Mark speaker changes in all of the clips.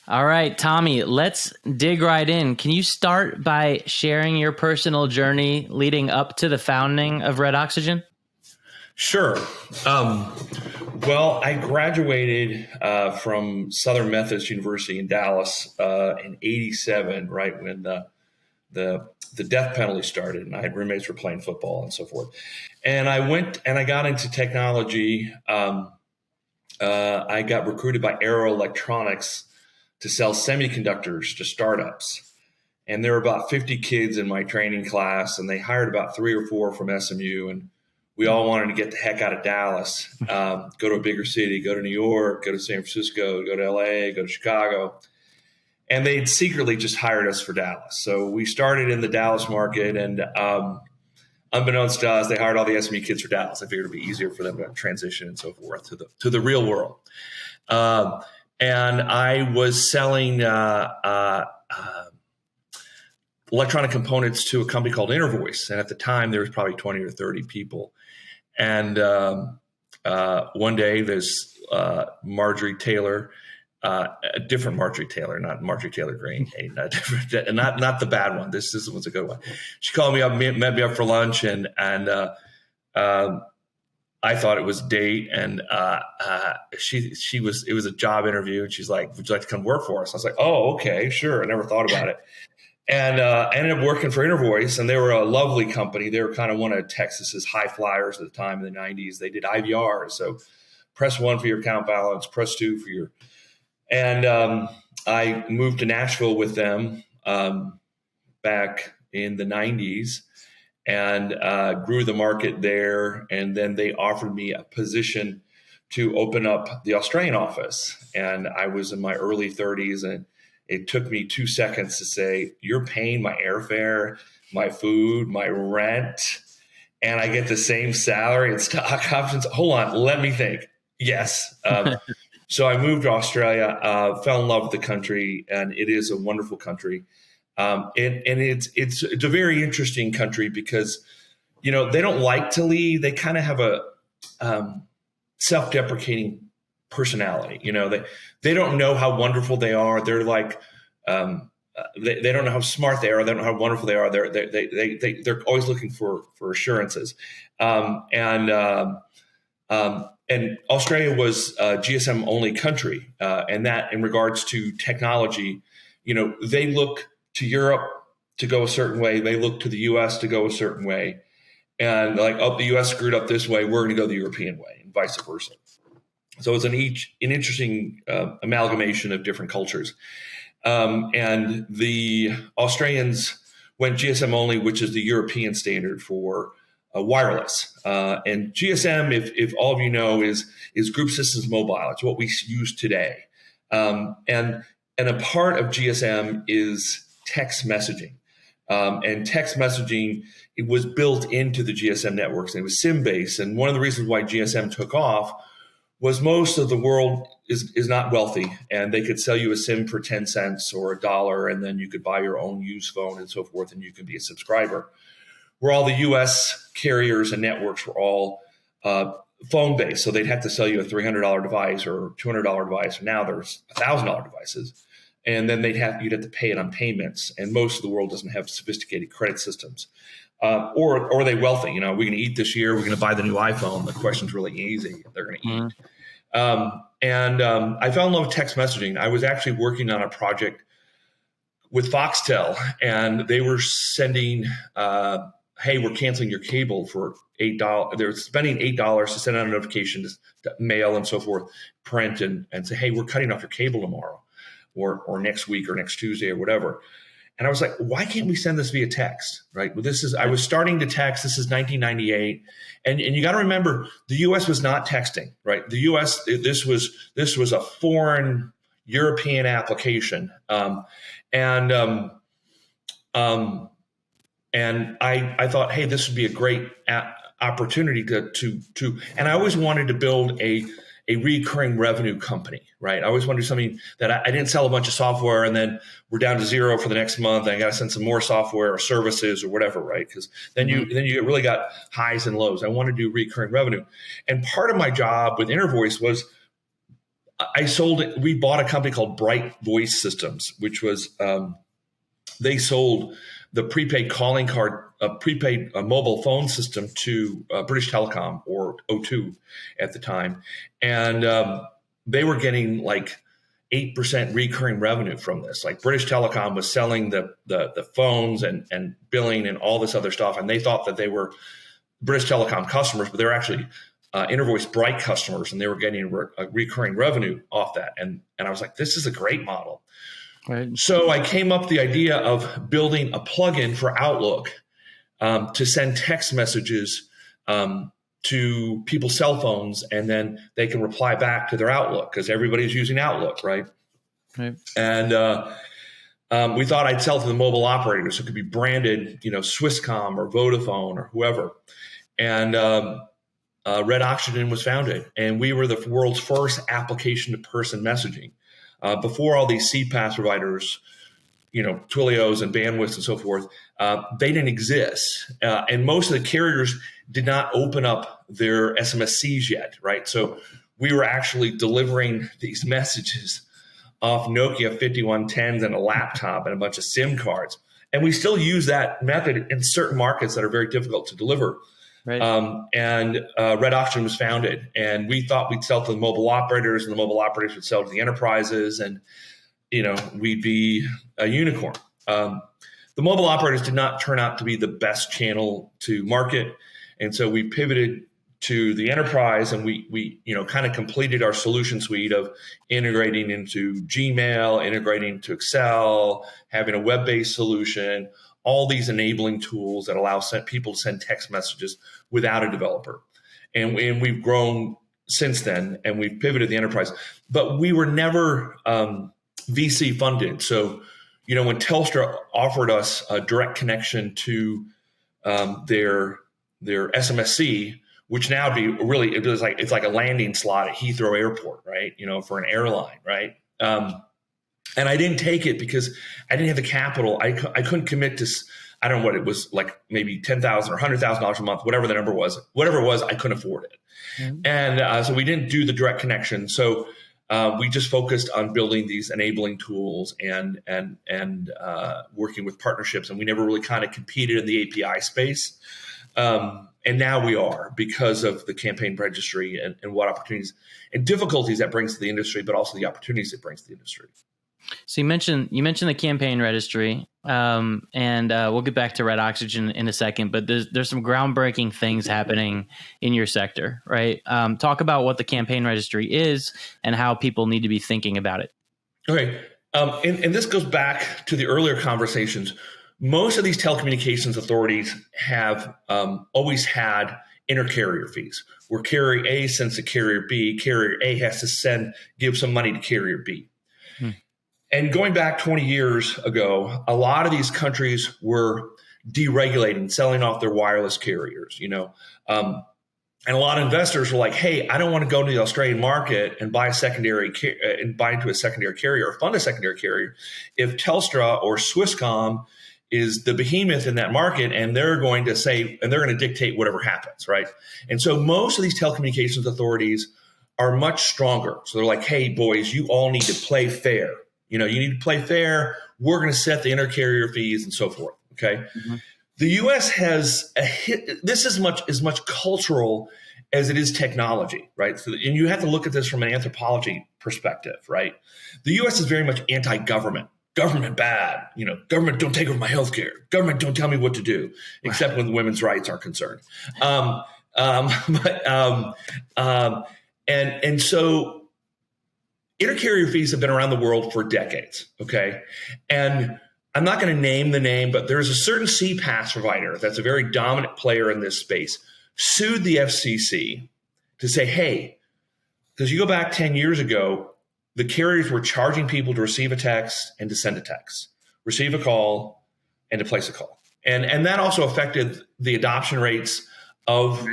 Speaker 1: All right, Tommy, let's dig right in. Can you start by sharing your personal journey leading up to the founding of Red Oxygen?
Speaker 2: Sure. Well, I graduated from Southern Methodist University in Dallas in '87, right when the death penalty started, and I had roommates who were playing football and so forth. And I went and I got into technology. I got recruited by Arrow Electronics to sell semiconductors to startups. And there were about 50 kids in my training class, and they hired about 3 or 4 from SMU. And we all wanted to get the heck out of Dallas, go to a bigger city, go to New York, go to San Francisco, go to LA, go to Chicago. And they'd secretly just hired us for Dallas. So we started in the Dallas market, and unbeknownst to us, they hired all the SMU kids for Dallas. I figured it'd be easier for them to transition and so forth to the real world. And I was selling electronic components to a company called Intervoice. And at the time, there was probably 20 or 30 people. And one day, there's Marjorie Taylor, a different Marjorie Taylor, not Marjorie Taylor Greene, not the bad one. This one's a good one. She called me up, met me up for lunch, and I thought it was a date, and it was a job interview, and she's like, "Would you like to come work for us?" I was like, "Oh, okay, sure." I never thought about it, and I ended up working for Intervoice, and they were a lovely company. They were kind of one of Texas's high flyers at the time in the '90s. They did IVRs, so press 1 for your account balance, press 2 for your, and I moved to Nashville with them back in the '90s. And grew the market there. And then they offered me a position to open up the Australian office. And I was in my early 30s, and it took me 2 seconds to say, "You're paying my airfare, my food, my rent, and I get the same salary and stock options? Hold on, let me think." Yes. So I moved to Australia, fell in love with the country, and it is a wonderful country. And it's a very interesting country because, they don't like to lead. They kind of have a self-deprecating personality. They don't know how wonderful they are. They're like, they don't know how smart they are. They don't know how wonderful they are. They're always looking for assurances. And Australia was a GSM only country. And that in regards to technology, they look to Europe to go a certain way. They look to the U.S. to go a certain way. And like, the U.S. screwed up this way, we're going to go the European way, and vice versa. So it's an interesting amalgamation of different cultures. And the Australians went GSM only, which is the European standard for wireless. And GSM, if all of you know, is Group Systems Mobile. It's what we use today. And a part of GSM is text messaging. And text messaging, it was built into the GSM networks, and it was SIM-based. And one of the reasons why GSM took off was most of the world is not wealthy, and they could sell you a SIM for 10 cents or $1, and then you could buy your own used phone and so forth, and you can be a subscriber. Where all the U.S. carriers and networks were all phone-based, so they'd have to sell you a $300 device or $200 device. Now there's $1,000 devices. And then you'd have to pay it on payments. And most of the world doesn't have sophisticated credit systems. Or are they wealthy? We're going to eat this year. We're going to buy the new iPhone. The question's really easy. They're going to eat. I fell in love with text messaging. I was actually working on a project with Foxtel, and they were sending, hey, we're canceling your cable for $8. They're spending $8 to send out a notification to mail and so forth, print, and say, hey, we're cutting off your cable tomorrow. Or next week or next Tuesday or whatever. And I was like, why can't we send this via text, right? Well, I was starting to text. This is 1998. And you got to remember, the U.S. was not texting, right? The U.S., this was a foreign European application. And I thought, hey, this would be a great opportunity to, and I always wanted to build a recurring revenue company, right? I always wanted to do something that I didn't sell a bunch of software and then we're down to zero for the next month and I got to send some more software or services or whatever, right? Because then you really got highs and lows. I want to do recurring revenue. And part of my job with Intervoice was we bought a company called Bright Voice Systems, which was, they sold the prepaid calling card, prepaid mobile phone system to British Telecom, or O2 at the time. And they were getting like 8% recurring revenue from this. Like British Telecom was selling the phones and billing and all this other stuff. And they thought that they were British Telecom customers, but they were actually Intervoice Bright customers, and they were getting a recurring revenue off that. And I was like, this is a great model.
Speaker 1: Right.
Speaker 2: So I came up with the idea of building a plugin for Outlook to send text messages to people's cell phones, and then they can reply back to their Outlook, because everybody's using Outlook, right?
Speaker 1: Right.
Speaker 2: And we thought I'd sell to the mobile operators, so it could be branded, Swisscom or Vodafone or whoever. And Red Oxygen was founded, and we were the world's first application-to-person messaging. Before all these CPaaS providers, Twilios and Bandwidths and so forth, they didn't exist. And most of the carriers did not open up their SMSCs yet, right? So we were actually delivering these messages off Nokia 5110s and a laptop and a bunch of SIM cards. And we still use that method in certain markets that are very difficult to deliver.
Speaker 1: Right.
Speaker 2: And Red Oxygen was founded, and we thought we'd sell to the mobile operators, and the mobile operators would sell to the enterprises, and we'd be a unicorn. The mobile operators did not turn out to be the best channel to market, and so we pivoted to the enterprise, and we kind of completed our solution suite of integrating into Gmail, integrating to Excel, having a web-based solution, all these enabling tools that allow people to send text messages without a developer. And we've grown since then, and we've pivoted the enterprise. But we were never VC funded. So, when Telstra offered us a direct connection to their SMSC, which now it's like a landing slot at Heathrow Airport, right? For an airline, right? And I didn't take it because I didn't have the capital. I couldn't commit to, I don't know what it was, like maybe $10,000 or $100,000 a month, whatever the number was. Whatever it was, I couldn't afford it. Mm-hmm. And so we didn't do the direct connection. So we just focused on building these enabling tools and working with partnerships. And we never really kind of competed in the API space. And now we are, because of the campaign registry and what opportunities and difficulties that brings to the industry, but also the opportunities it brings to the industry.
Speaker 1: So you mentioned the campaign registry, and we'll get back to Red Oxygen in a second. But there's some groundbreaking things happening in your sector, right? Talk about what the campaign registry is and how people need to be thinking about it.
Speaker 2: Okay, and this goes back to the earlier conversations. Most of these telecommunications authorities have always had intercarrier fees, where carrier A sends to carrier B. Carrier A has to give some money to carrier B. And going back 20 years ago, a lot of these countries were deregulating, selling off their wireless carriers, and a lot of investors were like, hey, I don't want to go to the Australian market and buy into a secondary carrier or fund a secondary carrier if Telstra or Swisscom is the behemoth in that market, and they're going to dictate whatever happens, right? And so most of these telecommunications authorities are much stronger. So they're like, hey, boys, you all need to play fair. You need to play fair. We're going to set the intercarrier fees and so forth. Okay. Mm-hmm. The U.S. has this is as much cultural as it is technology, right? So, and you have to look at this from an anthropology perspective, right? The U.S. is very much anti-government. Government bad. Government don't take over my healthcare. Government don't tell me what to do, except when women's rights are concerned. And so. Intercarrier fees have been around the world for decades, okay? And I'm not going to name the name, but there's a certain CPaaS provider that's a very dominant player in this space, sued the FCC to say, hey, because you go back 10 years ago, the carriers were charging people to receive a text and to send a text, receive a call and to place a call. And that also affected the adoption rates of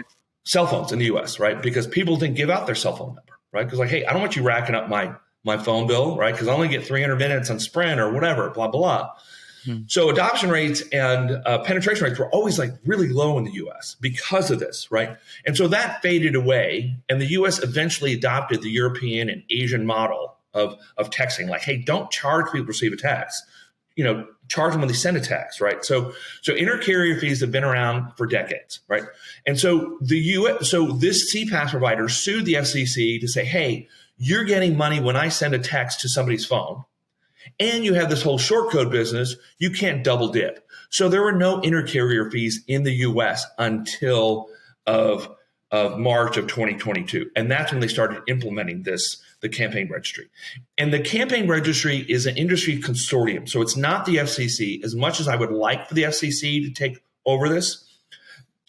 Speaker 2: cell phones in the US, right? Because people didn't give out their cell phone number. Right? Because hey, I don't want you racking up my phone bill, right? Because I only get 300 minutes on Sprint or whatever, blah, blah, blah.
Speaker 1: Hmm.
Speaker 2: So adoption rates and penetration rates were always like really low in the US because of this, right? And so that faded away, and the US eventually adopted the European and Asian model of texting. Like, hey, don't charge people to receive a text. Charge them when they send a text, right? So intercarrier fees have been around for decades, right? And so this CPaaS provider sued the FCC to say, hey, you're getting money when I send a text to somebody's phone, and you have this whole short code business, you can't double dip. So there were no intercarrier fees in the US until of March of 2022. And that's when they started implementing the campaign registry. And the campaign registry is an industry consortium. So it's not the FCC, as much as I would like for the FCC to take over this,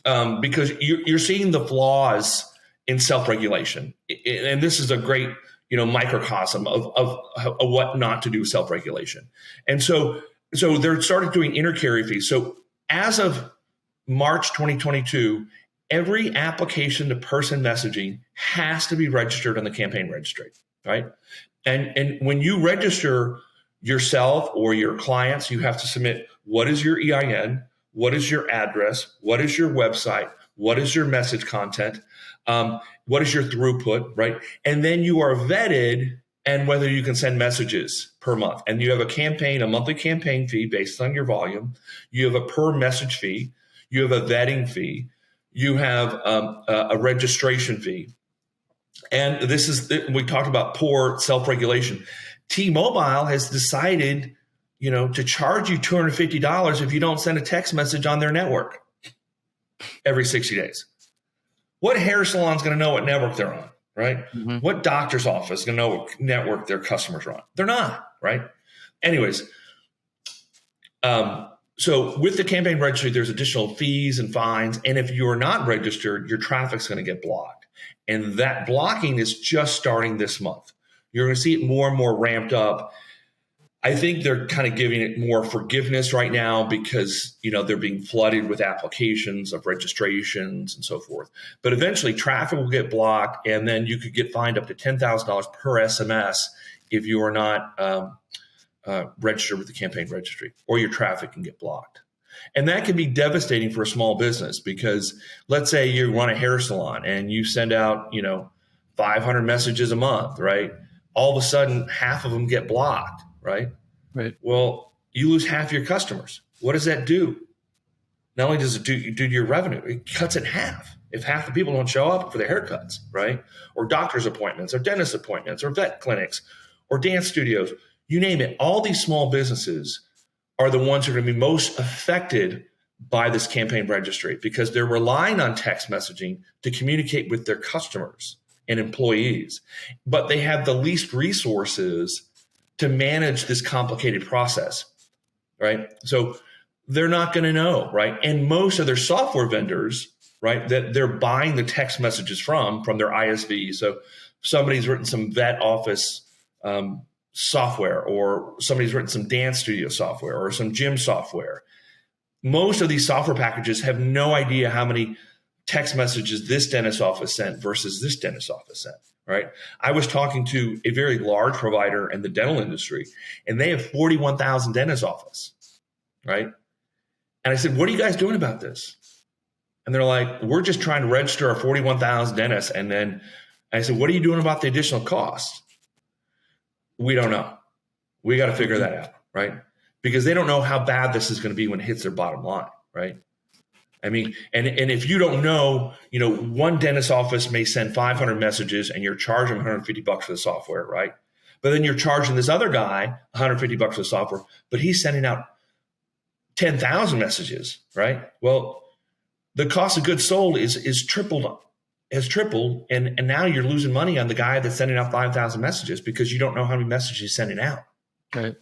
Speaker 2: because you're seeing the flaws in self-regulation. And this is a great microcosm of what not to do with self-regulation. And so they're started doing intercarrier fees. So as of March 2022, every application to person messaging has to be registered on the campaign registry, right? And when you register yourself or your clients, you have to submit what is your EIN, what is your address, what is your website, what is your message content, what is your throughput, right? And then you are vetted and whether you can send messages per month. And you have a monthly campaign fee based on your volume. You have a per message fee. You have a vetting fee. You have a registration fee. And we talked about poor self-regulation. T-Mobile has decided, to charge you $250 if you don't send a text message on their network every 60 days. What hair salon is going to know what network they're on, right? Mm-hmm. What doctor's office is going to know what network their customers are on? They're not, right? Anyways, so with the campaign registry, there's additional fees and fines. And if you're not registered, your traffic's going to get blocked. And that blocking is just starting this month. You're going to see it more and more ramped up. I think they're kind of giving it more forgiveness right now because, they're being flooded with applications of registrations and so forth. But eventually traffic will get blocked, and then you could get fined up to $10,000 per SMS if you are not registered with the campaign registry, or your traffic can get blocked. And that can be devastating for a small business because let's say you run a hair salon and you send out, 500 messages a month, right? All of a sudden, half of them get blocked, right?
Speaker 1: Right.
Speaker 2: Well, you lose half your customers. What does that do? Not only does it do to your revenue, it cuts it in half. If half the people don't show up for their haircuts, right? Or doctor's appointments, or dentist appointments, or vet clinics, or dance studios, you name it. All these small businesses are the ones who are going to be most affected by this campaign registry because they're relying on text messaging to communicate with their customers and employees, but they have the least resources to manage this complicated process, right? So they're not going to know, right? And most of their software vendors, right, that they're buying the text messages from their ISV. So somebody's written some vet office software, or somebody's written some dance studio software or some gym software. Most of these software packages have no idea how many text messages this dentist office sent versus this dentist office sent, right? I was talking to a very large provider in the dental industry, and they have 41,000 dentist offices, right? And I said, what are you guys doing about this? And they're like, we're just trying to register our 41,000 dentists. And then I said, what are you doing about the additional cost? We don't know. We got to figure that out, right? Because they don't know how bad this is going to be when it hits their bottom line, right? I mean, and if you don't know, one dentist office may send 500 messages and you're charging $150 for the software, right? But then you're charging this other guy $150 for the software, but he's sending out 10,000 messages, right? Well, the cost of goods sold has tripled, and now you're losing money on the guy that's sending out 5,000 messages because you don't know how many messages he's sending out.
Speaker 1: Right.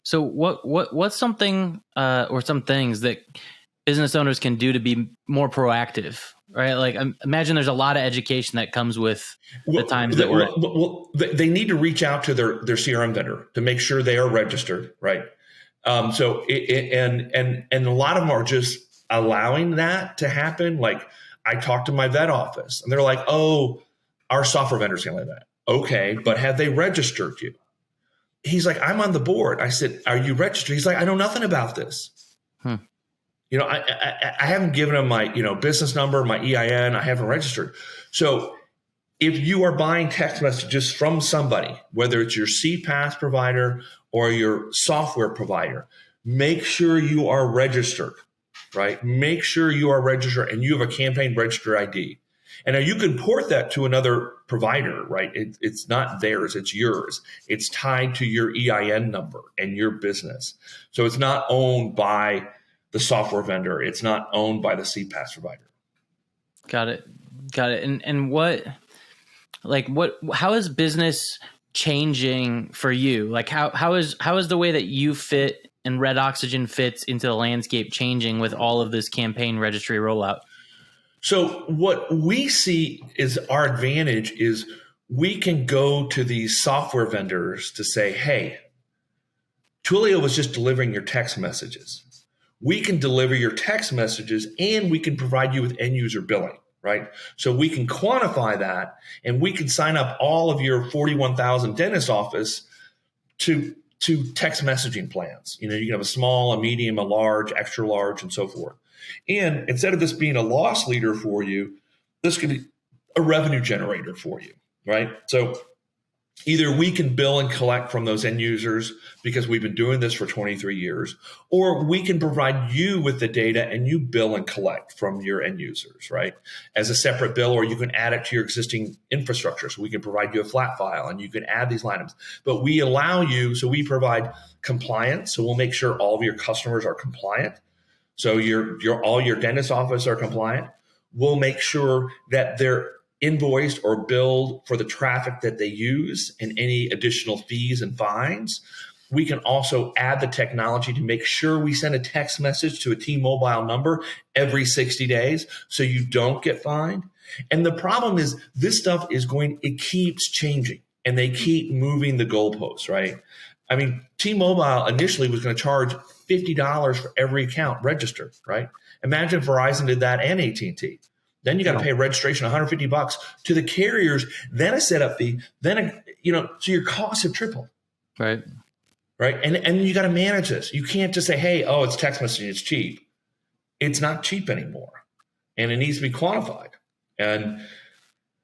Speaker 1: So what's something or some things that business owners can do to be more proactive, right? Like, imagine there's a lot of education that comes with the times that we're.
Speaker 2: They need to reach out to their CRM vendor to make sure they are registered, right? And a lot of them are just allowing that to happen. Like, I talked to my vet office, and they're like, "Oh, our software vendor's going to do that." Okay, but have they registered you? He's like, I'm on the board. I said, are you registered? He's like, I know nothing about this. You know, I haven't given him my, business number, my EIN. I haven't registered. So if you are buying text messages from somebody, whether it's your CPaaS provider or your software provider, make sure you are registered, right? Make sure you are registered and you have a campaign register ID. And now you can port that to another provider, right? It's not theirs, it's yours. It's tied to your EIN number and your business. So it's not owned by the software vendor. It's not owned by the CPaaS provider.
Speaker 1: Got it. And how is business changing for you? Like how is the way that you fit and Red Oxygen fits into the landscape changing with all of this campaign registry rollout?
Speaker 2: So what we see is our advantage is we can go to these software vendors to say, hey, Twilio was just delivering your text messages. We can deliver your text messages and we can provide you with end user billing, right? So we can quantify that and we can sign up all of your 41,000 dentist office to text messaging plans. You can have a small, a medium, a large, extra large, and so forth. And instead of this being a loss leader for you, this could be a revenue generator for you, right? So either we can bill and collect from those end users because we've been doing this for 23 years, or we can provide you with the data and you bill and collect from your end users, right? As a separate bill, or you can add it to your existing infrastructure. So we can provide you a flat file and you can add these items. But we allow you, so we provide compliance. So we'll make sure all of your customers are compliant. So all your dentist office are compliant. We'll make sure that they're invoiced or billed for the traffic that they use and any additional fees and fines. We can also add the technology to make sure we send a text message to a T-Mobile number every 60 days so you don't get fined. And the problem is this stuff it keeps changing and they keep moving the goalposts, right? I mean, T-Mobile initially was going to charge $50 for every account registered, right? Imagine Verizon did that and AT&T. Then you got to pay registration $150 to the carriers, then a setup fee, then so your costs have tripled.
Speaker 1: Right.
Speaker 2: Right. And you got to manage this. You can't just say, hey, it's text messaging, it's cheap. It's not cheap anymore. And it needs to be quantified. And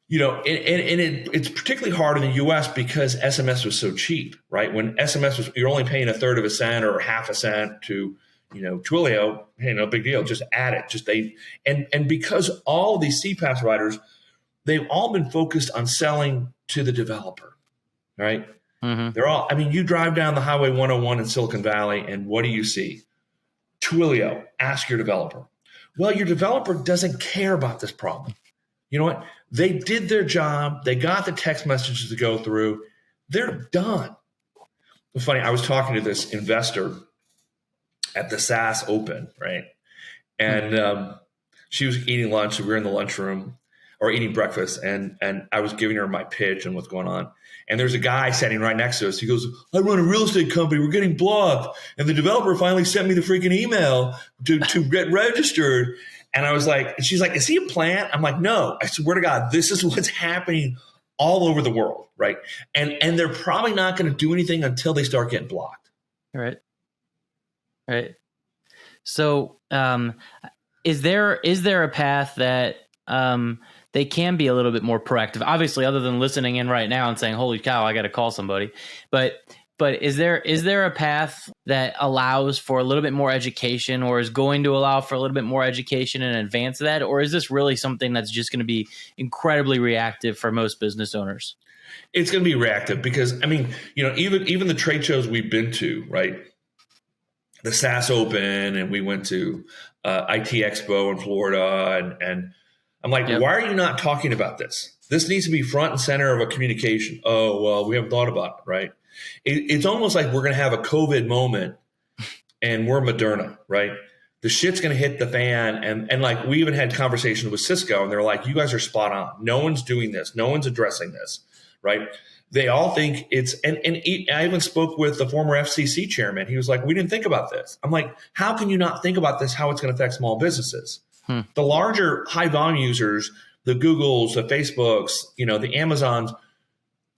Speaker 2: it's particularly hard in the US because SMS was so cheap, right? When SMS you're only paying a third of a cent or half a cent to, Twilio, hey, no big deal. Just add it. And because all of these CPaaS providers, they've all been focused on selling to the developer, right? Mm-hmm. You drive down the Highway 101 in Silicon Valley and what do you see? Twilio, ask your developer. Well, your developer doesn't care about this problem. You know what? They did their job. They got the text messages to go through. They're done. It's funny. I was talking to this investor at the SaaS Open, right? And she was eating lunch. So we were in the lunchroom or eating breakfast. And I was giving her my pitch and what's going on. And there's a guy sitting right next to us. He goes, I run a real estate company. We're getting blocked. And the developer finally sent me the freaking email to get registered. And I was like, and she's like, is he a plant? I'm like, no, I swear to God, this is what's happening all over the world, right? And they're probably not going to do anything until they start getting blocked.
Speaker 1: Right. So is there a path that they can be a little bit more proactive? Obviously, other than listening in right now and saying, holy cow, I got to call somebody. But is there a path that allows for a little bit more education or is going to allow for a little bit more education in advance of that? Or is this really something that's just going to be incredibly reactive for most business owners?
Speaker 2: It's going to be reactive because, even the trade shows we've been to, right? The SaaS Open, and we went to IT Expo in Florida. And I'm like, Why are you not talking about this? This needs to be front and center of a communication. Oh, well, we haven't thought about it, right? It's almost like we're going to have a COVID moment and we're Moderna, right? The shit's going to hit the fan. And like we even had conversations with Cisco and they're like, you guys are spot on. No one's doing this. No one's addressing this, right? They all think it's, and I even spoke with the former FCC chairman. He was like, we didn't think about this. I'm like, how can you not think about this, how it's going to affect small businesses? The larger high volume users, the Googles, the Facebooks, the Amazons,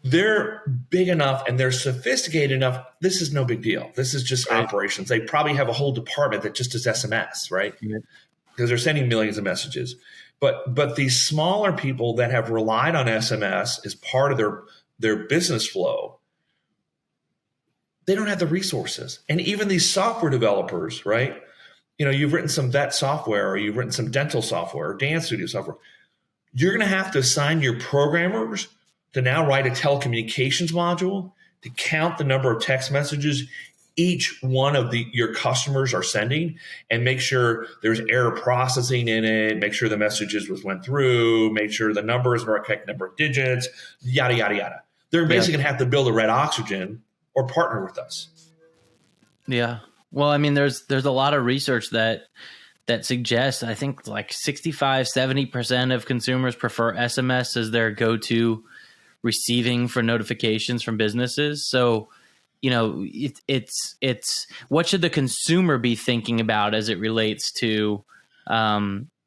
Speaker 2: they're big enough and they're sophisticated enough. This is no big deal. This is just operations. They probably have a whole department that just does SMS, right? Because they're sending millions of messages. But these smaller people that have relied on SMS as part of their business flow, they don't have the resources. And even these software developers, right? You've written some vet software, or you've written some dental software or dance studio software. You're going to have to assign your programmers to now write a telecommunications module to count the number of text messages each one of your customers are sending, and make sure there's error processing in it, make sure the messages went through, make sure the numbers are the correct number of digits, yada, yada, yada. They're basically going to have to build a red oxygen or partner with us.
Speaker 1: Yeah. Well, I mean, there's a lot of research that suggests, I think like 65-70% of consumers prefer SMS as their go-to receiving for notifications from businesses. So, it's what should the consumer be thinking about as it relates to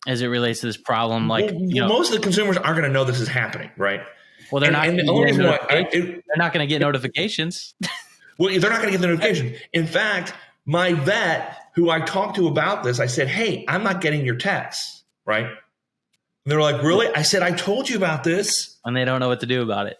Speaker 1: this problem? Like,
Speaker 2: most of the consumers aren't going to know this is happening, right?
Speaker 1: Well, they're not going to get notifications.
Speaker 2: Well, they're not going to get the notification. In fact, my vet, who I talked to about this, I said, "Hey, I'm not getting your texts," right? And they're like, "Really?" I said, "I told you about this,"
Speaker 1: and they don't know what to do about it.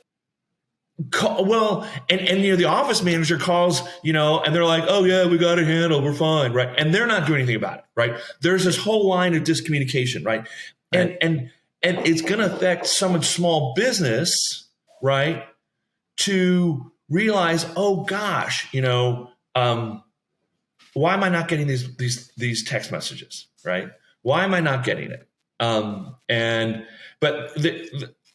Speaker 2: Well, and the office manager calls, and they're like, "Oh yeah, we got it handled, we're fine," right? And they're not doing anything about it, right? There's this whole line of discommunication, right? And it's going to affect someone's small business, right? To realize, oh gosh, why am I not getting these text messages, right? Why am I not getting it? But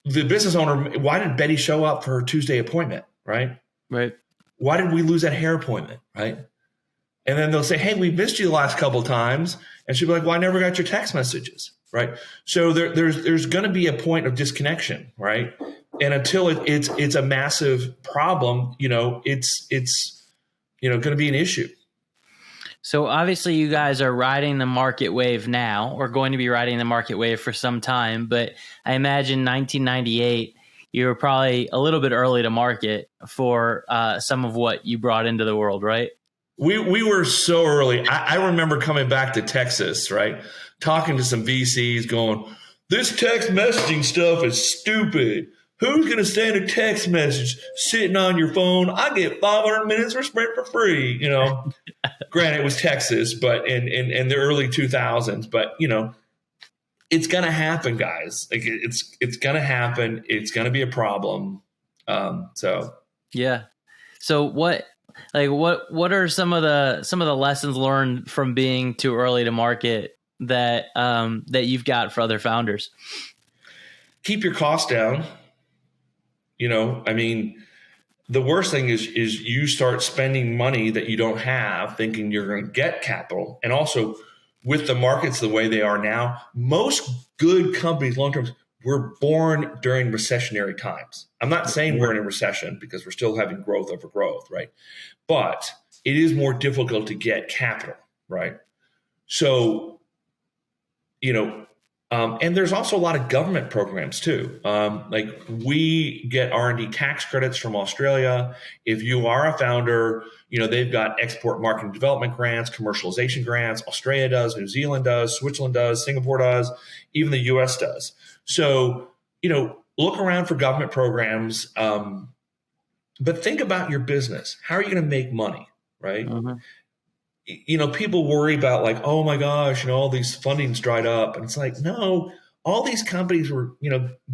Speaker 2: the business owner, why did Betty show up for her Tuesday appointment, right?
Speaker 1: Right.
Speaker 2: Why did we lose that hair appointment, right? And then they'll say, "Hey, we missed you the last couple of times," and she'll be like, "Well, I never got your text messages," right? So there's going to be a point of disconnection, right? And until it's a massive problem, it's going to be an issue.
Speaker 1: So obviously you guys are riding the market wave now, or going to be riding the market wave for some time. But I imagine 1998, you were probably a little bit early to market for some of what you brought into the world, right?
Speaker 2: We were so early. I remember coming back to Texas, right? Talking to some VCs going, "This text messaging stuff is stupid. Who's going to send a text message sitting on your phone? I get 500 minutes for Sprint for free." Granted, it was Texas, but in the early 2000s. But it's going to happen, guys. Like it's going to happen. It's going to be a problem.
Speaker 1: Yeah. So what are some of the lessons learned from being too early to market that you've got for other founders?
Speaker 2: Keep your costs down. The worst thing is you start spending money that you don't have, thinking you're going to get capital. And also, with the markets the way they are now, most good companies, long term, were born during recessionary times. I'm not saying we're in a recession, because we're still having growth over growth, right? But it is more difficult to get capital, right? So, and there's also a lot of government programs too. Like we get R&D tax credits from Australia. If you are a founder, they've got export marketing development grants, commercialization grants. Australia does, New Zealand does, Switzerland does, Singapore does, even the US does. So, look around for government programs, but think about your business. How are you going to make money, right? Mm-hmm. People worry about like, oh my gosh, all these funding's dried up. And it's like, no, all these companies were,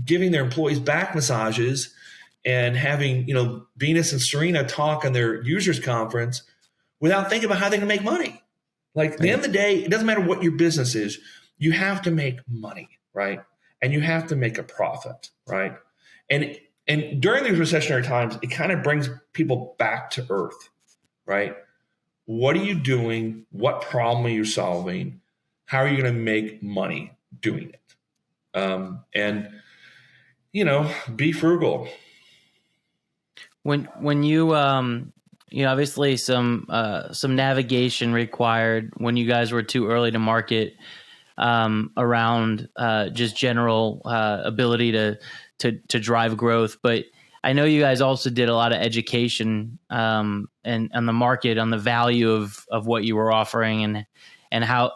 Speaker 2: giving their employees back massages and having, Venus and Serena talk on their users conference without thinking about how they can make money. Like at the end of the day, it doesn't matter what your business is. You have to make money, right? And you have to make a profit, right? And during these recessionary times, it kind of brings people back to earth, right? What are you doing? What problem are you solving? How are you going to make money doing it? Be frugal.
Speaker 1: When you obviously some navigation required when you guys were too early to market around just general ability to drive growth. But I know you guys also did a lot of education and on the market, on the value of what you were offering, and how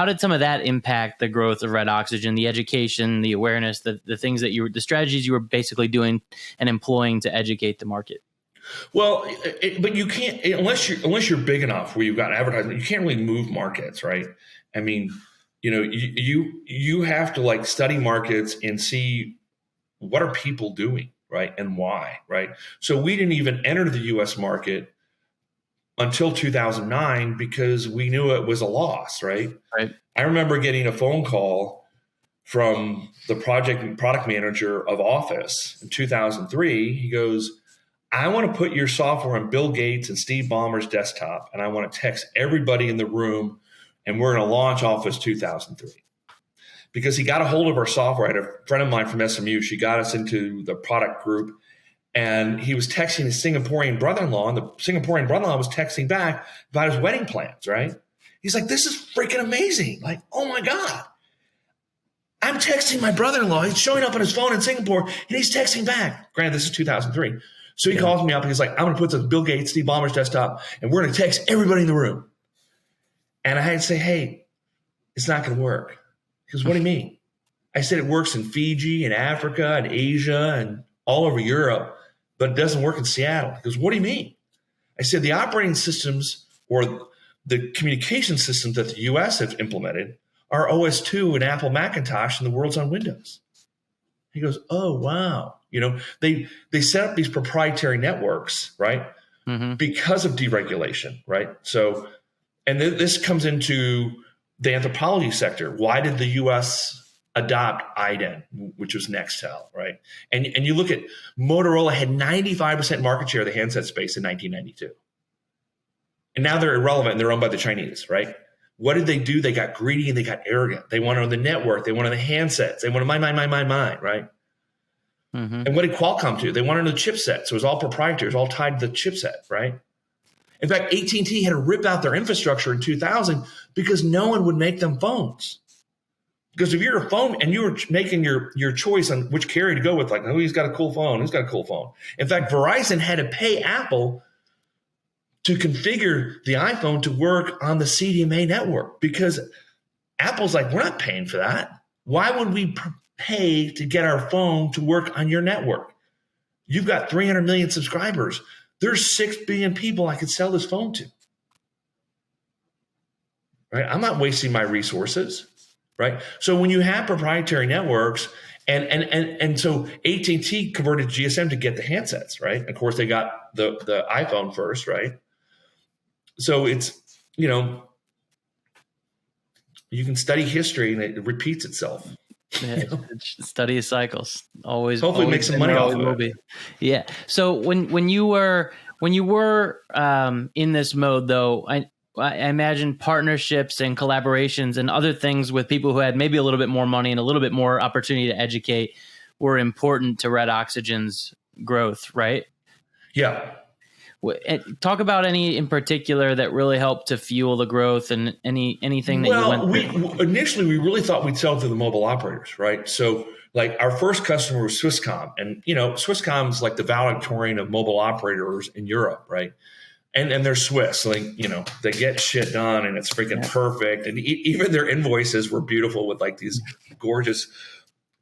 Speaker 1: did some of that impact the growth of Red Oxygen, the education, the awareness, the things that the strategies you were basically doing and employing to educate the market?
Speaker 2: Well, but you can't, unless you're big enough where you've got advertisement, you can't really move markets, right? I mean, you have to like study markets and see what are people doing, right? And why, right? So we didn't even enter the US market until 2009 because we knew it was a loss, right?
Speaker 1: Right.
Speaker 2: I remember getting a phone call from the product manager of Office in 2003. He goes, I want to put your software on Bill Gates and Steve Ballmer's desktop, and I want to text everybody in the room, and we're going to launch Office 2003. Because he got a hold of our software. I had a friend of mine from SMU. She got us into the product group, and he was texting his Singaporean brother-in-law, and the Singaporean brother-in-law was texting back about his wedding plans, right? He's like, this is freaking amazing. Like, oh my God. I'm texting my brother-in-law. He's showing up on his phone in Singapore, and he's texting back. Granted, this is 2003. So he calls me up, and he's like, I'm going to put this Bill Gates, Steve Ballmer's desktop, and we're going to text everybody in the room. And I had to say, hey, it's not going to work. He goes, what do you mean? I said, it works in Fiji and Africa and Asia and all over Europe, but it doesn't work in Seattle. He goes, what do you mean? I said, the operating systems or the communication systems that the US have implemented are OS2 and Apple Macintosh, and the world's on Windows. He goes, oh, wow. They set up these proprietary networks, right? Mm-hmm. Because of deregulation, right? So, and this comes into the anthropology sector. Why did the U.S. adopt IDEN, which was Nextel, right? And you look at Motorola had 95% market share of the handset space in 1992. And now they're irrelevant and they're owned by the Chinese, right? What did they do? They got greedy and they got arrogant. They wanted on the network. They wanted the handsets. They wanted mine, right? Mm-hmm. And what did Qualcomm do? They wanted the chipset. So it was all proprietary. It was all tied to the chipset, right? In fact, AT&T had to rip out their infrastructure in 2000 because no one would make them phones. Because if you're a phone and you were making your choice on which carrier to go with, like, oh, he's got a cool phone. He's got a cool phone. In fact, Verizon had to pay Apple to configure the iPhone to work on the CDMA network because Apple's like, we're not paying for that. Why would we pay to get our phone to work on your network? You've got 300 million subscribers. There's 6 billion people I could sell this phone to. Right? I'm not wasting my resources. Right? So when you have proprietary networks, and so AT&T converted GSM to get the handsets, right? Of course, they got the iPhone first, right? So it's, you can study history and it repeats itself.
Speaker 1: Yeah, study of cycles.
Speaker 2: Hopefully make some money off of it.
Speaker 1: Yeah. So when you were in this mode, though, I imagine partnerships and collaborations and other things with people who had maybe a little bit more money and a little bit more opportunity to educate were important to Red Oxygen's growth, right?
Speaker 2: Yeah.
Speaker 1: Talk about any in particular that really helped to fuel the growth and anything that you went through.
Speaker 2: Initially, we really thought we'd sell to the mobile operators, right? So like our first customer was Swisscom, and Swisscom's like the valedictorian of mobile operators in Europe, right? And they're Swiss, like, they get shit done and it's freaking perfect. And even their invoices were beautiful with like these gorgeous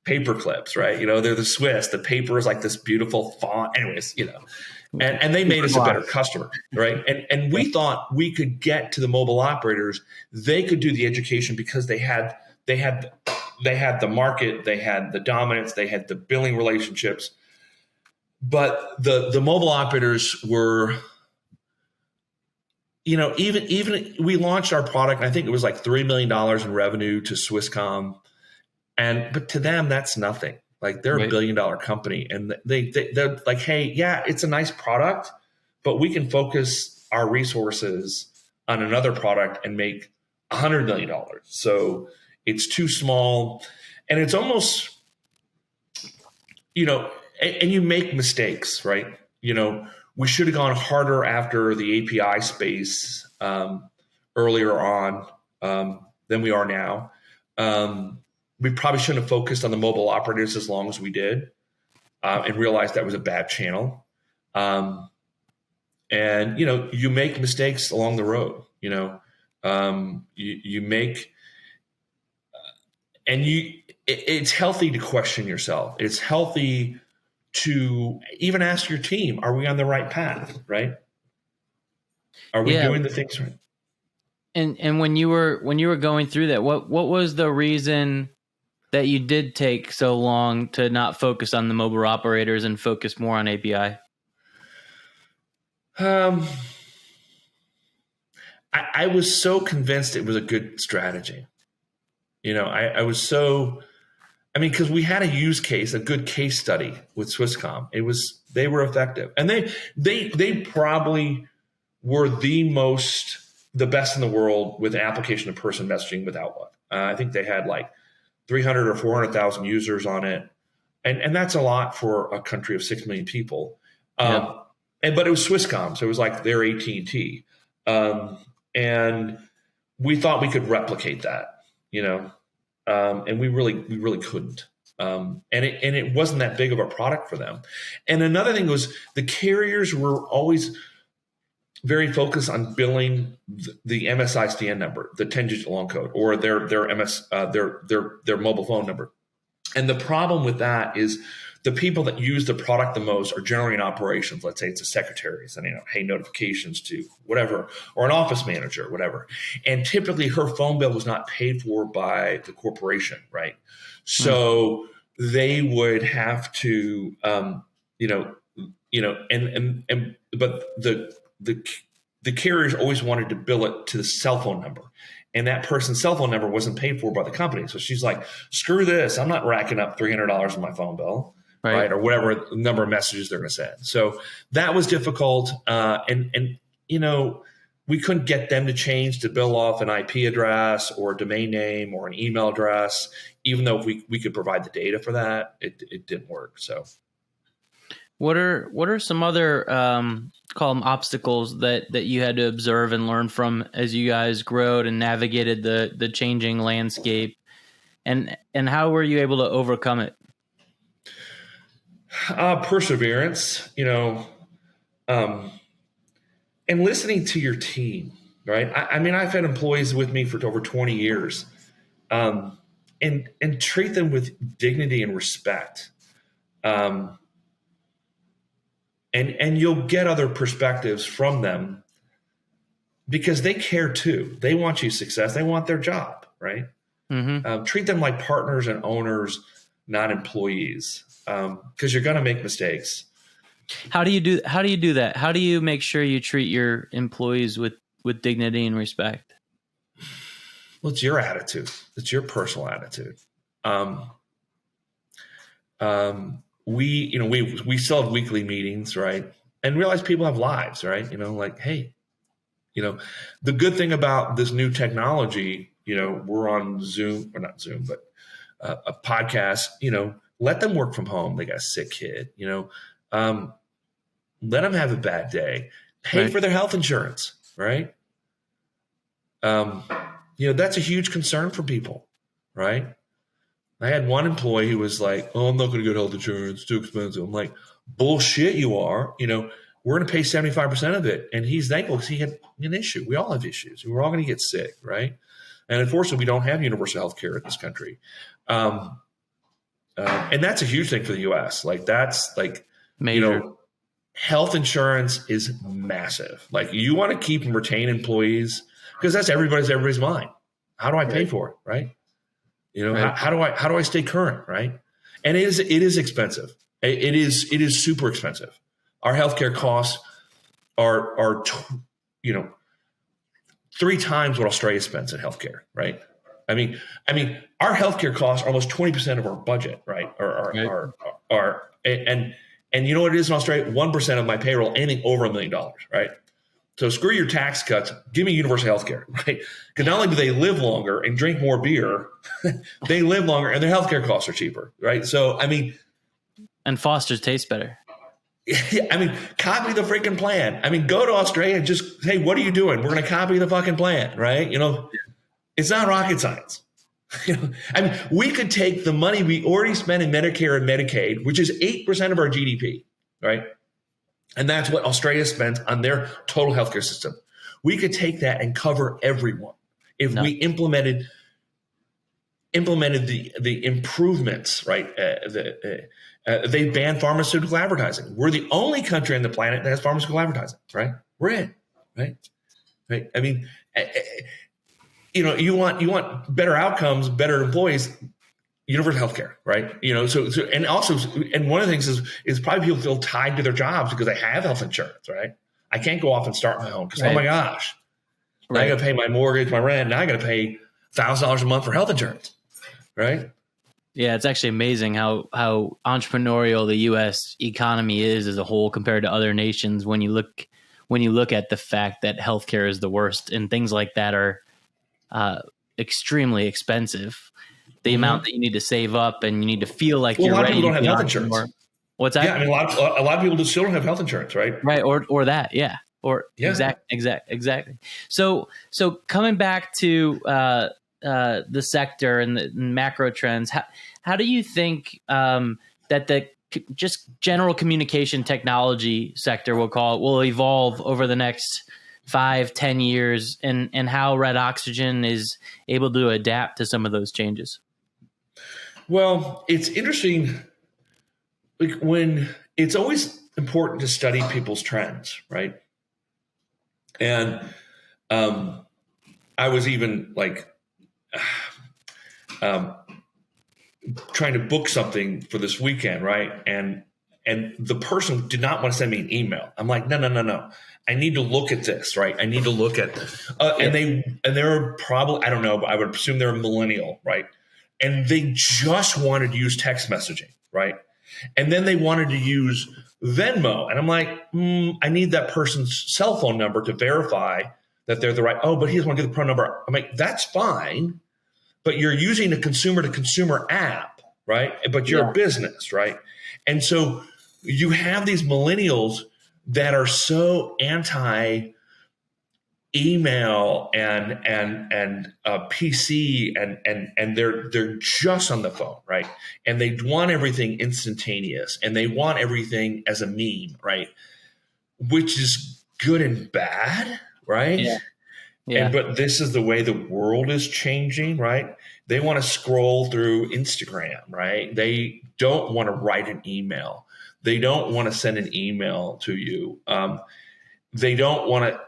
Speaker 2: paper clips, right? They're the Swiss. The paper is like this beautiful font. Anyways, and they made us a better customer, right? And we thought we could get to the mobile operators. They could do the education because they had the market, they had the dominance, they had the billing relationships. But the mobile operators were, even we launched our product, I think it was like $3 million in revenue to Swisscom. But to them, that's nothing. Like they're a $1 billion company, and they're like, hey, yeah, it's a nice product, but we can focus our resources on another product and make $100 million. So it's too small, and it's almost, and you make mistakes, right? We should have gone harder after the API space earlier on than we are now. We probably shouldn't have focused on the mobile operators as long as we did. and realized that was a bad channel. And, you make mistakes along the road, you make, and it's healthy to question yourself. It's healthy to even ask your team, are we on the right path? Right. Are we doing the things right?
Speaker 1: And when you were going through that, what was the reason that you did take so long to not focus on the mobile operators and focus more on API?
Speaker 2: I was so convinced it was a good strategy. I was so, because we had a use case, a good case study with Swisscom. They were effective, and they probably were the best in the world with an application of person messaging with Outlook. I think they had like 300 or 400,000 users on it, and that's a lot for a country of 6 million people. But it was Swisscom, so it was like their AT&T. And we thought we could replicate that, and we really couldn't. And it wasn't that big of a product for them. And another thing was the carriers were always very focused on billing the MSISDN number, the 10-digit long code, or their mobile phone number. And the problem with that is the people that use the product the most are generally in operations. Let's say it's a secretary sending out, hey, notifications to whatever, or an office manager, whatever. And typically her phone bill was not paid for by the corporation, right? So they would have to, but the carriers always wanted to bill it to the cell phone number. And that person's cell phone number wasn't paid for by the company. So she's like, screw this. I'm not racking up $300 on my phone bill. Right. Or whatever number of messages they're going to send. So that was difficult. And we couldn't get them to change to bill off an IP address or a domain name or an email address, even though we could provide the data for that, it didn't work. So
Speaker 1: what are some other call them obstacles that you had to observe and learn from as you guys growed and navigated the changing landscape, and how were you able to overcome it?
Speaker 2: Perseverance, and listening to your team, right? I've had employees with me for over 20 years, and treat them with dignity and respect. And you'll get other perspectives from them because they care too. They want you success. They want their job, right? Mm-hmm. Treat them like partners and owners, not employees, because you're going to make mistakes.
Speaker 1: How do you do that? How do you make sure you treat your employees with dignity and respect?
Speaker 2: Well, it's your attitude. It's your personal attitude. We still have weekly meetings, right? And realize people have lives, right? Hey, the good thing about this new technology, we're on Zoom, or not Zoom, but a podcast, let them work from home. They got a sick kid, let them have a bad day, pay for their health insurance, right? That's a huge concern for people, right? I had one employee who was like, oh, I'm not going to get health insurance. It's too expensive. I'm like, bullshit, you are. We're going to pay 75% of it. And he's thankful because he had an issue. We all have issues. We're all going to get sick, right? And unfortunately, we don't have universal health care in this country. And that's a huge thing for the U.S. That's major. Health insurance is massive. You want to keep and retain employees because that's everybody's mind. How do I pay for it, right? Right. How do I stay current, right? And it is expensive. It is super expensive. Our healthcare costs are 3 times what Australia spends in healthcare, right? Our healthcare costs are almost 20% of our budget, right? And you know what it is in Australia? 1% of my payroll, anything over $1 million, right? So screw your tax cuts. Give me universal health care, right? Because not only do they live longer and drink more beer, they live longer and their healthcare costs are cheaper, right? So,
Speaker 1: and Foster's tastes better.
Speaker 2: Copy the freaking plan. Go to Australia and just, hey, what are you doing? We're going to copy the fucking plan, right? It's not rocket science. I mean, we could take the money we already spend in Medicare and Medicaid, which is 8% of our GDP, right? And that's what Australia spends on their total healthcare system. We could take that and cover everyone if we implemented the improvements, right? They banned pharmaceutical advertising. We're the only country on the planet that has pharmaceutical advertising, right? We're in, right? I mean, you want better outcomes, better employees, universal healthcare, right? And one of the things is probably people feel tied to their jobs because they have health insurance, right? I can't go off and start my own because oh my gosh, now I got to pay my mortgage, my rent. Now I got to pay $1,000 a month for health insurance, right?
Speaker 1: Yeah, it's actually amazing how entrepreneurial the U.S. economy is as a whole compared to other nations. When you look at the fact that healthcare is the worst and things like that are extremely expensive. The amount that you need to save up and you need to feel like you're ready.
Speaker 2: A lot of people don't have health insurance.
Speaker 1: More. What's that?
Speaker 2: Yeah, I mean, a lot of people still don't have health insurance, right?
Speaker 1: Right, or that, yeah, exactly. So coming back to the sector and the macro trends, how do you think that the just general communication technology sector, we'll call it, will evolve over the next 5-10 years, and how Red Oxygen is able to adapt to some of those changes?
Speaker 2: Well, it's interesting. Like when it's always important to study people's trends, right? And I was even trying to book something for this weekend, right? And the person did not want to send me an email. I'm like, no. I need to look at this, right? I need to look at, and they're probably, I don't know, but I would assume they're a millennial, right? And they just wanted to use text messaging, right? And then they wanted to use Venmo. And I'm like, I need that person's cell phone number to verify that they're the right. Oh, but he doesn't want to give the pro number. I'm like, that's fine. But you're using a consumer to consumer app, right? But you're a business, right? And so you have these millennials that are so anti email and PC and they're just on the phone, right? And they want everything instantaneous and they want everything as a meme, right? Which is good and bad, right? Yeah. But this is the way the world is changing, right? They want to scroll through Instagram, right? They don't want to write an email. They don't want to send an email to you. They don't want to.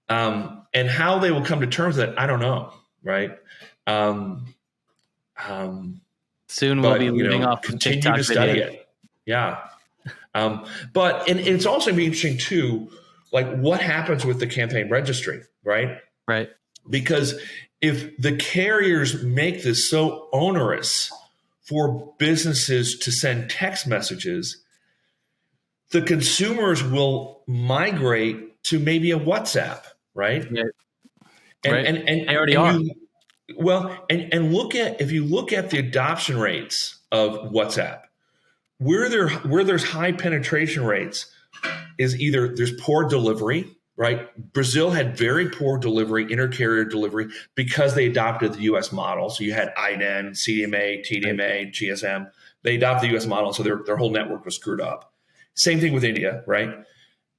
Speaker 2: And how they will come to terms with it, I don't know, right?
Speaker 1: Soon we'll be living off
Speaker 2: continue
Speaker 1: TikTok
Speaker 2: to study
Speaker 1: video.
Speaker 2: it. Yeah. But it's also be interesting too, like what happens with the campaign registry, right?
Speaker 1: Right.
Speaker 2: Because if the carriers make this so onerous for businesses to send text messages, the consumers will migrate to maybe a WhatsApp, right?
Speaker 1: Yeah.
Speaker 2: And
Speaker 1: they already are.
Speaker 2: If you look at the adoption rates of WhatsApp, where there's high penetration rates is either there's poor delivery, right? Brazil had very poor delivery, intercarrier delivery, because they adopted the U.S. model. So you had IDEN, CDMA, TDMA, GSM. They adopted the U.S. model, so their whole network was screwed up. Same thing with India, right?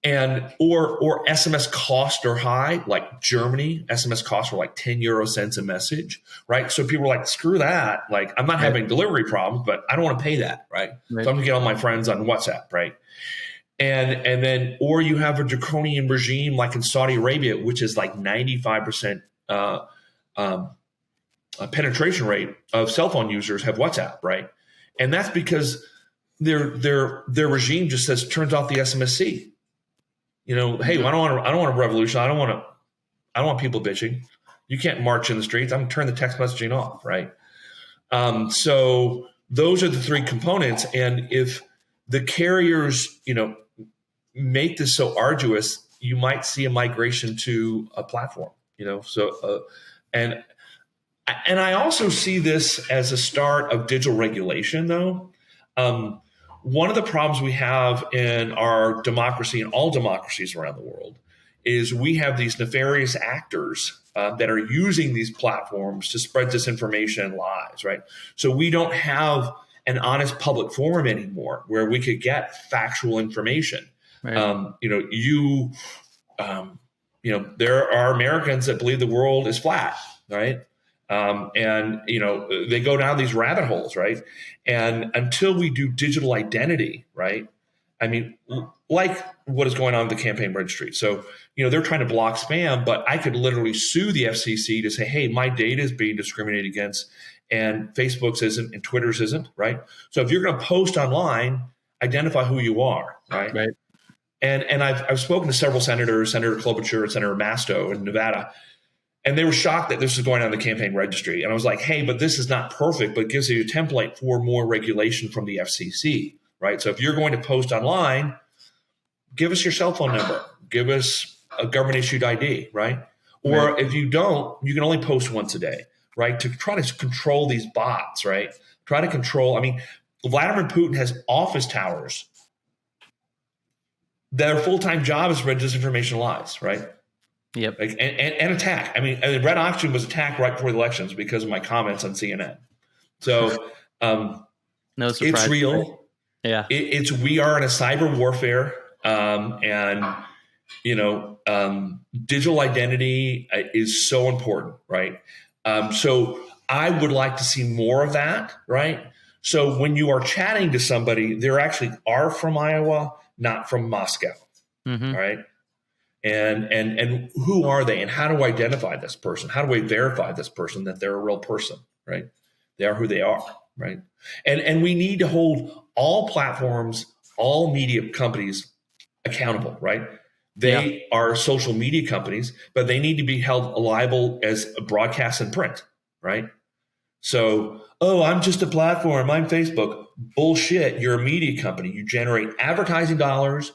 Speaker 2: And or SMS costs are high, like Germany. SMS costs were like 10 euro cents a message, right? So people were like, screw that. Like, I'm not having delivery problems, but I don't want to pay that, right? So I'm gonna get all my friends on WhatsApp, right? And then, or you have a draconian regime like in Saudi Arabia, which is like 95% penetration rate of cell phone users have WhatsApp, right? And that's because their regime just says turns off the SMSC. Hey, I don't want a revolution. I don't want people bitching. You can't march in the streets. I'm gonna turn the text messaging off, right? So those are the three components. And if the carriers, make this so arduous, you might see a migration to a platform, and I also see this as a start of digital regulation, though. One of the problems we have in our democracy and all democracies around the world is we have these nefarious actors that are using these platforms to spread disinformation and lies, right? So we don't have an honest public forum anymore where we could get factual information.
Speaker 1: Right.
Speaker 2: There are Americans that believe the world is flat, right? And they go down these rabbit holes, right? And until we do digital identity, right? I mean, like what is going on with the campaign registry. So, they're trying to block spam, but I could literally sue the FCC to say, hey, my data is being discriminated against, and Facebook's isn't, and Twitter's isn't, right? So if you're going to post online, identify who you are, right?
Speaker 1: Right.
Speaker 2: And I've spoken to several senators, Senator Klobuchar and Senator Masto in Nevada, and they were shocked that this was going on the campaign registry. And I was like, hey, but this is not perfect, but it gives you a template for more regulation from the FCC, right? So if you're going to post online, give us your cell phone number, give us a government issued ID, right? Or
Speaker 1: Right.
Speaker 2: if you don't, you can only post once a day, right? To try to control these bots, right? Try to control. I mean, Vladimir Putin has office towers. Their full-time job is spread disinformation lies, right?
Speaker 1: Yep.
Speaker 2: And attack. I mean, Red Oxygen was attacked right before the elections because of my comments on CNN. So
Speaker 1: No surprise.
Speaker 2: it's real.
Speaker 1: Yeah.
Speaker 2: We are in a cyber warfare, and digital identity is so important, right? So I would like to see more of that, right? So when you are chatting to somebody, they actually are from Iowa, not from Moscow,
Speaker 1: Mm-hmm.
Speaker 2: right? And who are they, and how do I identify this person? How do I verify this person that they're a real person, right? They are who they are, right? And we need to hold all platforms, all media companies accountable, right? They are social media companies, but they need to be held liable as broadcast and print, right? So, I'm just a platform, I'm Facebook. Bullshit, you're a media company. You generate advertising dollars.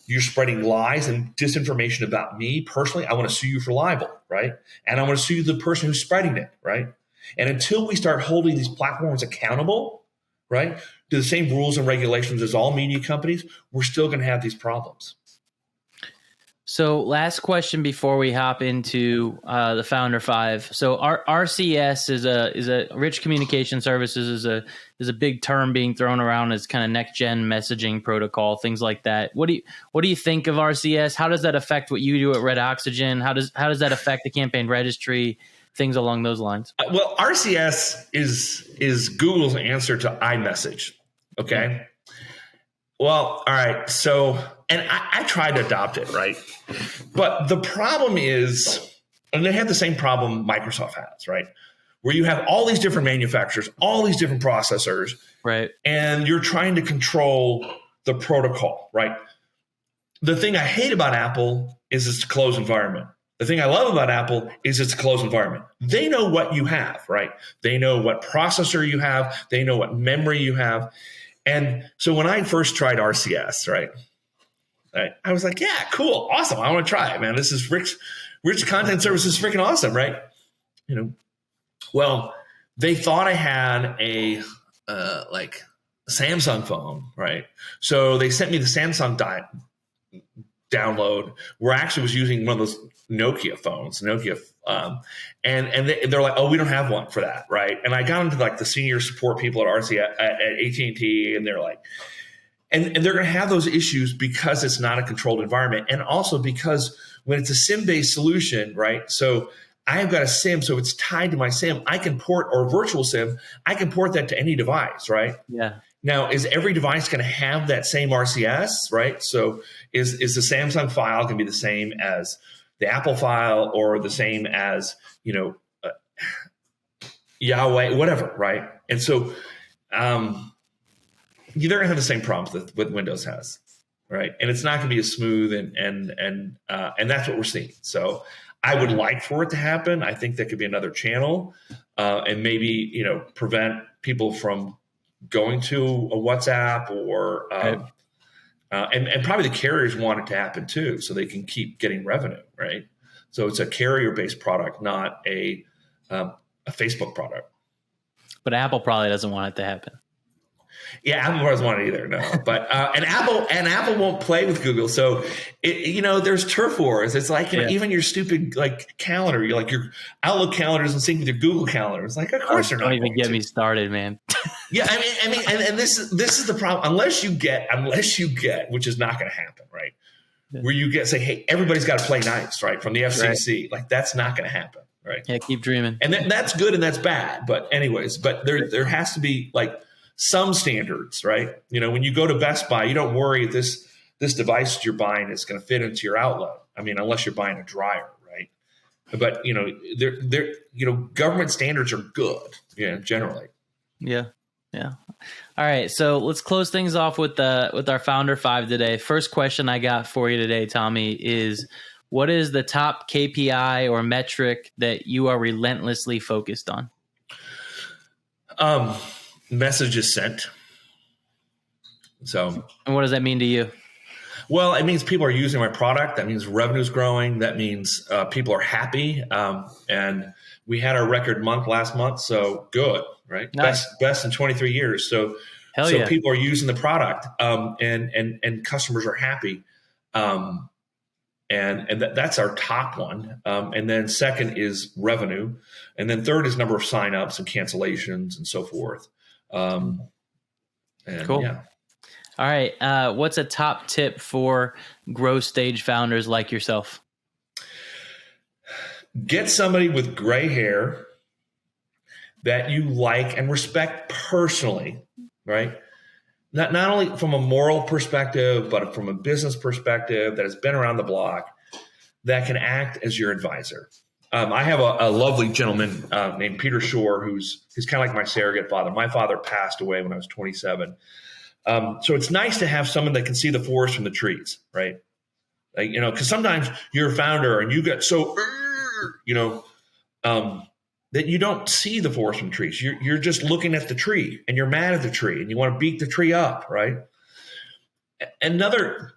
Speaker 2: You're spreading lies and disinformation about me personally. I want to sue you for libel, right? And I want to sue the person who's spreading it, right? And until we start holding these platforms accountable, right, to the same rules and regulations as all media companies, we're still going to have these problems.
Speaker 1: So last question before we hop into the Founder Five. So RCS is a rich communication services is a big term being thrown around as kind of next gen messaging protocol, things like that. What do you think of RCS? How does that affect what you do at Red Oxygen? How does that affect the campaign registry? Things along those lines.
Speaker 2: Well, RCS is Google's answer to iMessage. Okay. Well, all right. So, and I tried to adopt it, right? But the problem is, and they have the same problem Microsoft has, right? Where you have all these different manufacturers, all these different processors,
Speaker 1: right?
Speaker 2: And you're trying to control the protocol, right? The thing I hate about Apple is it's a closed environment. The thing I love about Apple is it's a closed environment. They know what you have, right? They know what processor you have. They know what memory you have. And so when I first tried RCS, right, I was like, yeah, cool, awesome. I want to try it, man. This is rich content service is freaking awesome, right? Well, they thought I had a Samsung phone, right? So they sent me the Samsung download, where I actually was using one of those Nokia phones, and they're like, oh, we don't have one for that, right? And I got into like the senior support people at at AT&T, and they're like, and they're going to have those issues because it's not a controlled environment, and also because when it's a SIM-based solution, right? So I've got a SIM, so it's tied to my SIM. I can port, or virtual SIM, I can port that to any device, right?
Speaker 1: Yeah.
Speaker 2: Now, is every device going to have that same RCS, right? So is the Samsung file going to be the same as the Apple file, or the same as, Yahweh, whatever, right? And so they're going to have the same problems that Windows has, right? And it's not going to be as smooth, and that's what we're seeing. So I would like for it to happen. I think that could be another channel, and maybe, prevent people from going to a WhatsApp, or and probably the carriers want it to happen too, so they can keep getting revenue, right? So it's a carrier-based product, not a Facebook product.
Speaker 1: But Apple probably doesn't want it to happen.
Speaker 2: Yeah, Apple doesn't want it either. No, but Apple won't play with Google. So there's turf wars. It's like even your stupid like calendar, your Outlook calendar doesn't sync with your Google calendar. It's like, of course they're not.
Speaker 1: Don't even get me started, man.
Speaker 2: Yeah, I mean, and this is the problem. Unless you get, which is not going to happen, right? Yeah. Where you say, hey, everybody's got to play nice, right? From the FCC, right. Like that's not going to happen, right?
Speaker 1: Yeah, keep dreaming.
Speaker 2: And that's good and that's bad. But anyways, there has to be like some standards, right? When you go to Best Buy, you don't worry if this device you're buying is going to fit into your outlet. I mean, unless you're buying a dryer, right? But government standards are good, generally.
Speaker 1: Yeah. Yeah. All right. So let's close things off with our Founder 5 today. First question I got for you today, Tommy, is what is the top KPI or metric that you are relentlessly focused on?
Speaker 2: Messages sent. So,
Speaker 1: and what does that mean to you?
Speaker 2: Well, it means people are using my product. That means revenue's growing. That means people are happy. And we had our record month last month. So good, right?
Speaker 1: Nice.
Speaker 2: Best in 23 years. So people are using the product and customers are happy. And that's our top one. And then second is revenue. And then third is number of signups and cancellations and so forth.
Speaker 1: Cool.
Speaker 2: Yeah.
Speaker 1: All right. What's a top tip for growth stage founders like yourself?
Speaker 2: Get somebody with gray hair that you like and respect personally, right? Not only from a moral perspective, but from a business perspective that has been around the block that can act as your advisor. I have a lovely gentleman named Peter Shore, he's kind of like my surrogate father. My father passed away when I was 27. So it's nice to have someone that can see the forest from the trees, right? Like, because sometimes you're a founder and you get so, that you don't see the forest from trees. You're just looking at the tree and you're mad at the tree and you want to beat the tree up, right? Another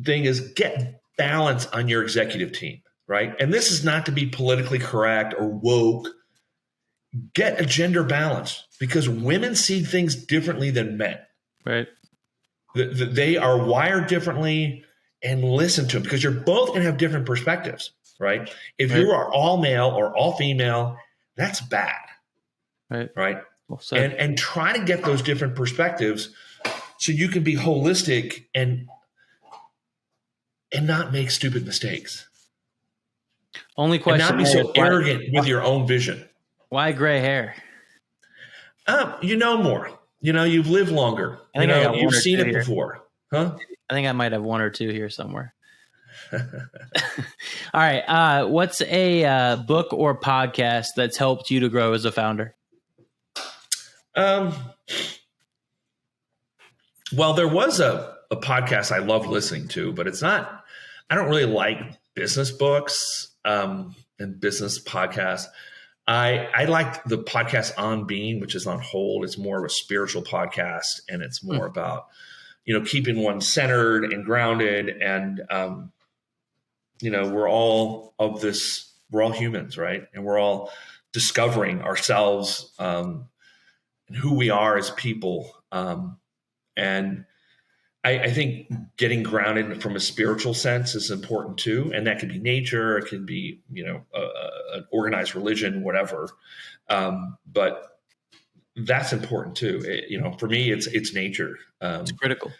Speaker 2: thing is get balance on your executive team, right? And this is not to be politically correct or woke. Get a gender balance because women see things differently than men.
Speaker 1: Right.
Speaker 2: They are wired differently, and listen to them because you're both going to have different perspectives, right? If you are all male or all female, that's bad. Right.
Speaker 1: Well,
Speaker 2: and try to get those different perspectives so you can be holistic and not make stupid mistakes.
Speaker 1: Only question.
Speaker 2: And not be so arrogant with your own vision.
Speaker 1: Why gray hair?
Speaker 2: You know more. You've lived longer. You've seen it before. Huh?
Speaker 1: I think I might have one or two here somewhere. All right. What's a book or podcast that's helped you to grow as a founder?
Speaker 2: Well, there was a podcast I love listening to, but it's not, I don't really like business books and business podcasts. I like the podcast On Being, which is on hold. It's more of a spiritual podcast, and it's more about, keeping one centered and grounded. And, we're all humans, right? And we're all discovering ourselves and who we are as people. And I think getting grounded from a spiritual sense is important too. And that could be nature, it can be, an organized religion, whatever. But that's important too. For me, it's nature.
Speaker 1: It's critical.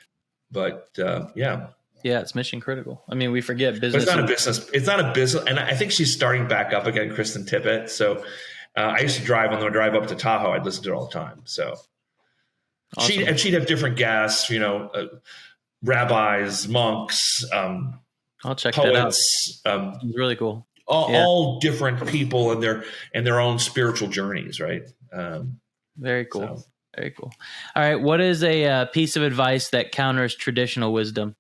Speaker 2: But yeah.
Speaker 1: Yeah, it's mission critical. I mean, we forget business.
Speaker 2: But it's not a business. And I think she's starting back up again, Kristen Tippett. So I used to drive on the drive up to Tahoe. I'd listen to it all the time. So awesome. She'd have different guests, rabbis, monks,
Speaker 1: I'll check
Speaker 2: poets,
Speaker 1: that out. It's really cool.
Speaker 2: All different people and their own spiritual journeys, right?
Speaker 1: Very cool. So. Very cool. All right. What is a piece of advice that counters traditional wisdom?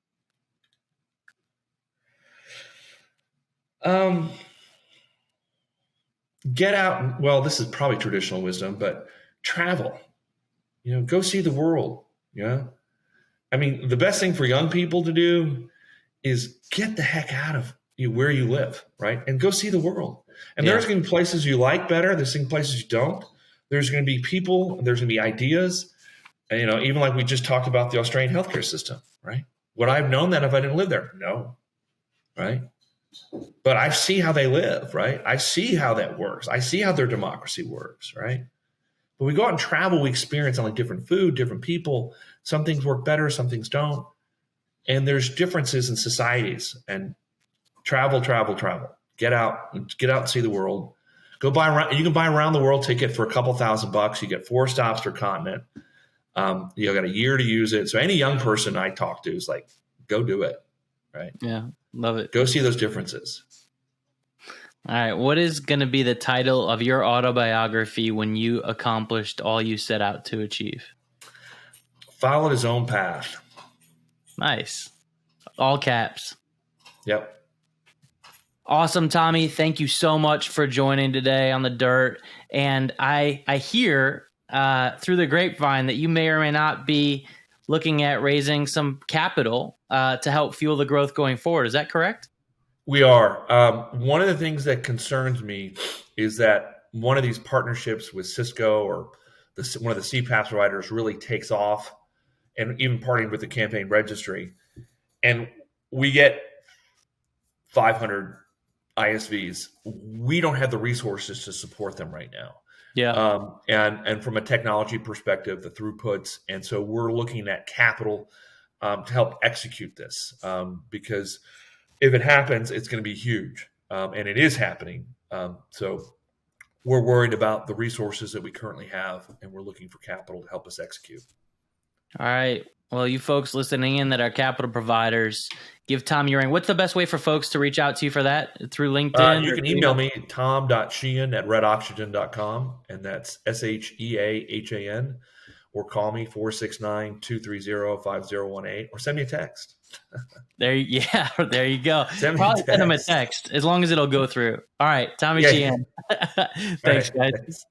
Speaker 2: Get out. Well, this is probably traditional wisdom, but travel. Go see the world. Yeah. I mean, the best thing for young people to do is get the heck out of where you live, right? And go see the world. And there's going to be places you like better. There's going to be places you don't. There's going to be people. There's going to be ideas. And, even like we just talked about the Australian healthcare system, right? Would I have known that if I didn't live there? No, right? But I see how they live, right? I see how that works. I see how their democracy works, right? But we go out and travel, we experience like different food, different people. Some things work better, some things don't. And there's differences in societies. And travel. Get out and see the world. Go buy around. You can buy a around the world ticket for a couple $1,000. You get 4 stops per continent. You got a year to use it. So any young person I talk to is like, go do it, right?
Speaker 1: Yeah, love it.
Speaker 2: Go see those differences.
Speaker 1: All right. What is going to be the title of your autobiography when you accomplished all you set out to achieve?
Speaker 2: Followed his own path.
Speaker 1: Nice. All caps.
Speaker 2: Yep.
Speaker 1: Awesome, Tommy. Thank you so much for joining today on The Dirt. And I hear through the grapevine that you may or may not be looking at raising some capital to help fuel the growth going forward. Is that correct?
Speaker 2: We are. One of the things that concerns me is that one of these partnerships with Cisco or one of the CPaaS providers really takes off, and even partnering with the campaign registry. And we get 500 ISVs. We don't have the resources to support them right now.
Speaker 1: Yeah.
Speaker 2: And from a technology perspective, the throughputs. And so we're looking at capital to help execute this because if it happens, it's going to be huge. And it is happening. So we're worried about the resources that we currently have, and we're looking for capital to help us execute.
Speaker 1: All right. Well, you folks listening in that are capital providers, give Tom your ring. What's the best way for folks to reach out to you for that? Through LinkedIn?
Speaker 2: You can email me, tom.sheahan@redoxygen.com, and that's SHEAHAN, or call me 469-230-5018, or send me a text.
Speaker 1: There you go.
Speaker 2: Probably
Speaker 1: send them a text, as long as it'll go through. All right, Tommy Sheahan. Thanks, guys.